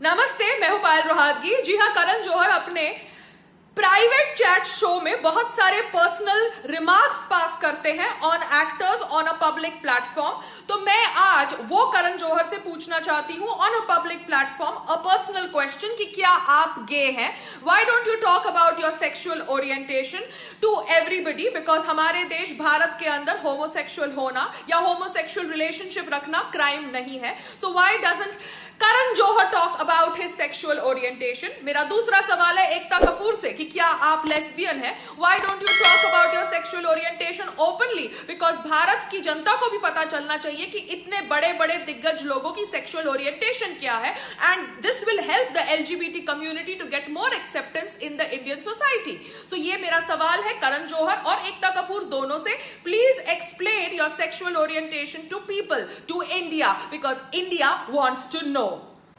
नमस्ते, मैं हूं पायल रोहातगी। जी हाँ, करण जौहर अपने प्राइवेट चैट शो में बहुत सारे पर्सनल रिमार्क्स पास करते हैं on actors on a public platform. तो मैं आज वो करण जौहर से पूछना चाहती हूं on a public platform a personal question कि क्या आप गे हैं? Why don't you talk about your sexual orientation to everybody? Because हमारे देश भारत के अंदर होमोसेक्सुअल होना या होमोसेक्सुअल रिलेशनशिप रखना क्राइम नहीं है। So why doesn't Karan Johar talk about his sexual orientation? मेरा दूसरा सवाल है एकता कपूर से कि क्या आप लेस्बियन हैं? Why don't you talk about your sexual orientation openly? Because Bharat की जनता को भी पता चलना चाहिए कि इतने बड़े बड़े दिग्गज लोगों की सेक्सुअल ओरिएंटेशन क्या है, and this will help the LGBT community to get more acceptance in the Indian society. So ये मेरा सवाल है करण जौहर और एकता कपूर दोनों से। Please explain your sexual orientation to people, to India, because India wants to know.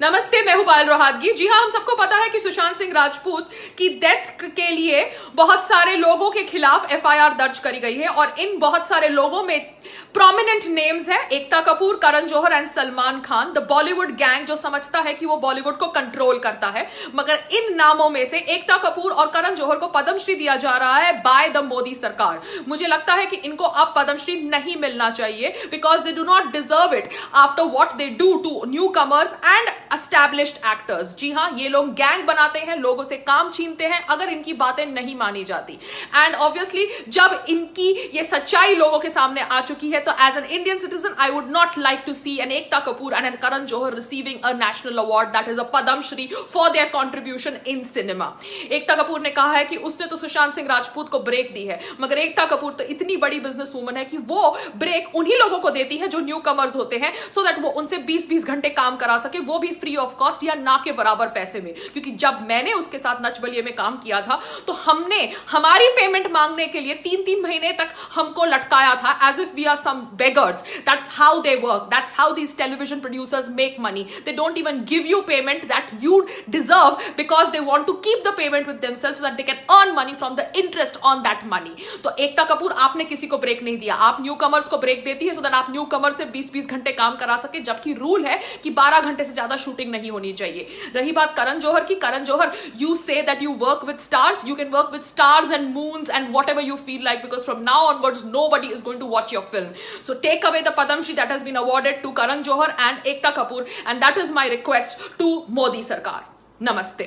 नमस्ते, मैं हूं पायल रोहातगी। जी हाँ, हम सबको पता है कि सुशांत सिंह राजपूत की डेथ के लिए बहुत सारे लोगों के खिलाफ एफआईआर दर्ज करी गई है और इन बहुत सारे लोगों में प्रोमिनेंट नेम्स है Ekta Kapoor, Karan Johar and Salman Khan, the Bollywood gang जो समझता है कि वो बॉलीवुड को कंट्रोल करता है। मगर इन नामों में से एकता कपूर और करण जौहर को पद्मश्री दिया जा रहा है बाय द मोदी सरकार। मुझे लगता है कि इनको अब पद्मश्री नहीं मिलना चाहिए because they do not deserve it after what they do to newcomers and established actors. जी हाँ, ये लोग गैंग बनाते हैं, लोगों से काम छीनते हैं अगर इनकी बातें नहीं मानी जाती। एंड ऑब्वियसली जब इनकी ये सच्चाई लोगों के सामने आ चुकी है तो as an Indian citizen I would not like to see an Ekta Kapoor and an Karan Johar receiving a national award that is a Padmashri for their contribution in cinema. Ekta Kapoor ने कहा है कि उसने तो सुशांत सिंह राजपूत को ब्रेक दी है, मगर एकता कपूर तो इतनी बड़ी बिजनेस वूमन है कि वो ब्रेक उन्हीं लोगों को देती है जो न्यू कमर्स होते हैं, सो दैट वो उनसे 20-20 घंटे काम करा सके, वो भी फ्री ऑफ कॉस्ट या ना के बराबर पैसे में। क्योंकि जब मैंने उसके साथ नच बलिए में काम किया था तो हमने हमारी पेमेंट मांगने के लिए 3-3 महीने तक हमको लटकाया था, as if we are some beggars. That's how they work, that's how these television producers make money. They don't even give you payment that you deserve because they want to keep the payment with themselves so that they can earn money from the interest on that money. तो एकता कपूर, आपने किसी को break नहीं दिया, आप new commerce को break देती है सो दैट आप न्यू कमर से 20-20 घंटे काम करा सके, जबकि रूल है कि 12 घंटे से ज्यादा शूटिंग नहीं होनी चाहिए। रही बात करण जौहर की, Karan Johar, you say that you work with stars, you can work with stars and moons and whatever you feel like, because from now onwards nobody is going to watch your film. So take away the Padmashri that has been awarded to Karan Johar and Ekta Kapoor, and that is my request to Modi Sarkar. Namaste.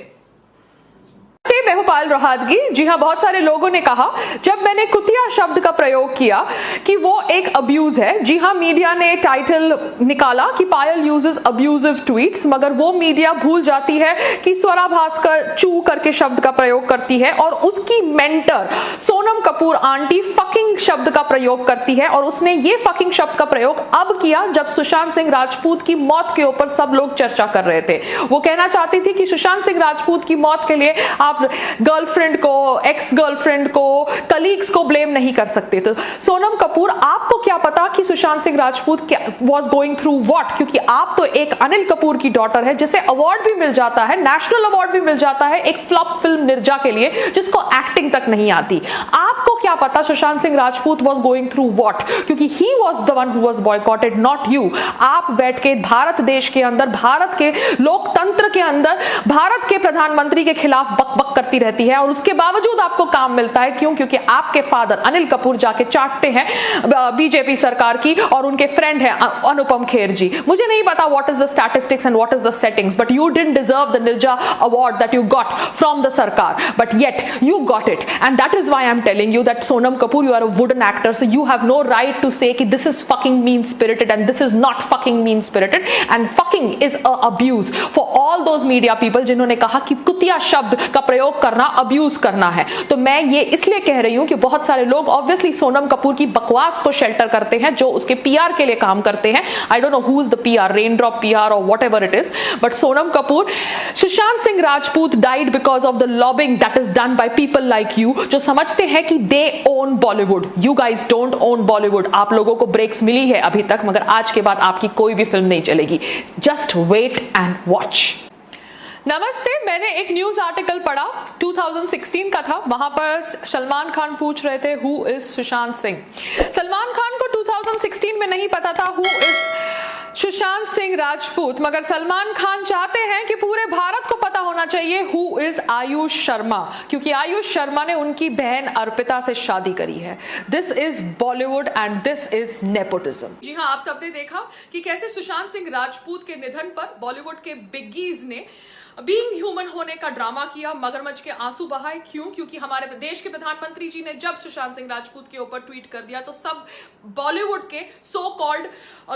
मैं हूं पायल रोहातगी। जी हाँ, बहुत सारे लोगों ने कहा जब मैंने कुतिया शब्द का प्रयोग किया कि वो एक अब्यूज है। जी हाँ, मीडिया ने टाइटल निकाला कि पायल यूजेस अब्यूजिव ट्वीट्स, मगर वो मीडिया भूल जाती है कि स्वरा भास्कर चू करके शब्द का प्रयोग करती है और उसकी mentor Sonam Kapoor aunty fucking शब्द का प्रयोग करती है, और उसने ये फकिंग शब्द का प्रयोग अब किया जब सुशांत सिंह राजपूत की मौत के ऊपर सब लोग चर्चा कर रहे थे। वो कहना चाहती थी कि सुशांत सिंह राजपूत की मौत के लिए आप गर्लफ्रेंड को, एक्स गर्लफ्रेंड को, कलीग्स को ब्लेम नहीं कर सकते। तो सोनम कपूर, आपको क्या पता कि Sushant Singh Rajput was going through what? क्योंकि आप तो एक अनिल कपूर की डॉटर है जिसे अवार्ड भी मिल जाता है, नेशनल अवार्ड भी मिल जाता है एक फ्लॉप फिल्म निर्जा के लिए जिसको एक्टिंग तक नहीं आती। आपको क्या पता Sushant Singh Rajput was going through what? क्योंकि he was the one who was boycotted, not you. आप बैठ के भारत देश के अंदर, भारत के लोकतंत्र के अंदर भारत के प्रधानमंत्री के खिलाफ बकबक करती रहती है और उसके बावजूद आपको काम मिलता है। क्यों? क्योंकि आपके फादर अनिल कपूर जाके चाटते हैं बीजेपी सरकार की और उनके फ्रेंड है अनुपम खेर जी। मुझे नहीं पता what is the statistics and what is the settings, but you didn't deserve the Nirja award that you got from the sarkar, but yet you got it, and that is why I'm telling you that Sonam Kapoor, you are a wooden actor, so you have no right to say कि this is fucking mean spirited and this is not fucking mean spirited, and fucking is a abuse for all those media people जिन्होंने कहा कि कुतिया शब्द का प्रयोग करना abuse करना है। तो मैं ये इसलिए कह रही हूं कि बहुत सारे लोग ऑब्वियसली सोनम कपूर की बकवास को शेल्टर करते हैं जो उसके पीआर के लिए काम करते हैं। I don't know who is the PR, raindrop PR और whatever it is, but Sonam Kapoor, Sushant Singh Rajput died because of the lobbying that is done by people like you जो समझते हैं कि they own Bollywood. You guys don't own Bollywood. आप लोगों को breaks मिली है अभी तक, मगर आज के बाद आपकी कोई भी फिल्म नहीं चलेगी। Just wait and watch. नमस्ते, मैंने एक न्यूज आर्टिकल पढ़ा 2016 का था। वहां पर सलमान खान पूछ रहे थे हु इज सुशांत सिंह। सलमान खान को 2016 में नहीं पता था हु इज सुशांत सिंह राजपूत, मगर सलमान खान चाहते हैं कि पूरे भारत को पता होना चाहिए हु इज आयुष शर्मा, क्योंकि आयुष शर्मा ने उनकी बहन अर्पिता से शादी करी है। This is Bollywood and this is nepotism. जी हां, आप सबने देखा कि कैसे सुशांत सिंह राजपूत के निधन पर बॉलीवुड के बिग्गीज ने बीइंग ह्यूमन होने का ड्रामा किया, मगरमच्छ के आंसू बहाए। क्यों? क्योंकि हमारे देश के प्रधानमंत्री जी ने जब सुशांत सिंह राजपूत के ऊपर ट्वीट कर दिया तो सब बॉलीवुड के सो कॉल्ड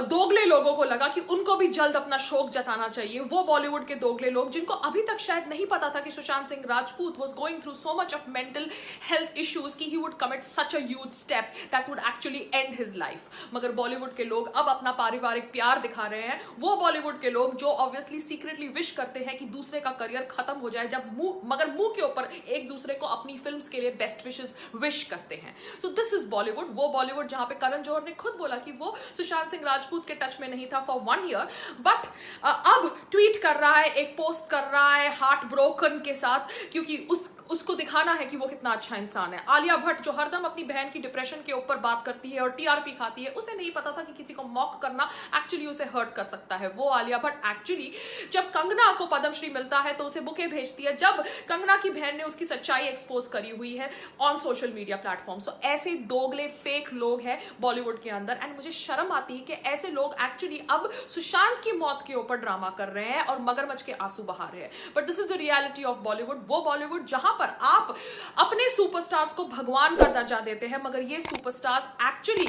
दोगले लोगों को लगा कि उनको भी जल्द अपना शोक जताना चाहिए। वो बॉलीवुड के दोगले लोग जिनको अभी तक शायद नहीं पता था कि Sushant Singh Rajput was going through so much of mental health issues कि he would commit such a huge step that would actually end his life. मगर बॉलीवुड के लोग अब अपना पारिवारिक प्यार दिखा रहे हैं। वो बॉलीवुड के लोग जो ऑब्वियसली सीक्रेटली विश करते हैं कि दूसरे का करियर खत्म हो जाए, जब मुंह के ऊपर एक दूसरे को अपनी फिल्म्स के लिए बेस्ट विशेस विश करते हैं। सो दिस इज बॉलीवुड, वो बॉलीवुड जहां पे करण जौहर ने खुद बोला कि वो सुशांत सिंह राजपूत के टच में नहीं था फॉर 1 ईयर, बट अब ट्वीट कर रहा है, एक पोस्ट कर रहा है हार्ट ब्रोकन के साथ, क्योंकि उसको दिखाना है कि वो कितना अच्छा इंसान है। आलिया भट्ट जो हरदम अपनी बहन की डिप्रेशन के ऊपर बात करती है और टीआरपी खाती है, उसे नहीं पता था कि किसी को मॉक करना एक्चुअली उसे हर्ट कर सकता है। वो आलिया भट्ट एक्चुअली जब कंगना को पद्मश्री मिलता है तो उसे बुके भेजती है, जब कंगना की बहन ने उसकी सच्चाई एक्सपोज करी हुई है ऑन सोशल मीडिया प्लेटफॉर्म। सो ऐसे दोगले फेक लोग हैं बॉलीवुड के अंदर, एंड मुझे शर्म आती है कि ऐसे लोग एक्चुअली अब सुशांत की मौत के ऊपर ड्रामा कर रहे हैं और मगरमच्छ के आंसू बहा रहे हैं। But this is the reality of Bollywood, वो बॉलीवुड जहां पर आप अपने सुपरस्टार्स को भगवान का दर्जा देते हैं, मगर ये सुपरस्टार्स एक्चुअली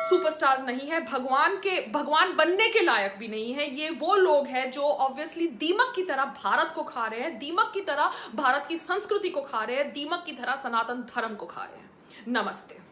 सुपरस्टार्स नहीं है, भगवान बनने के लायक भी नहीं है। ये वो लोग हैं जो ऑब्वियसली दीमक की तरह भारत को खा रहे हैं, दीमक की तरह भारत की संस्कृति को खा रहे हैं, दीमक की तरह सनातन धर्म को खा रहे हैं। नमस्ते।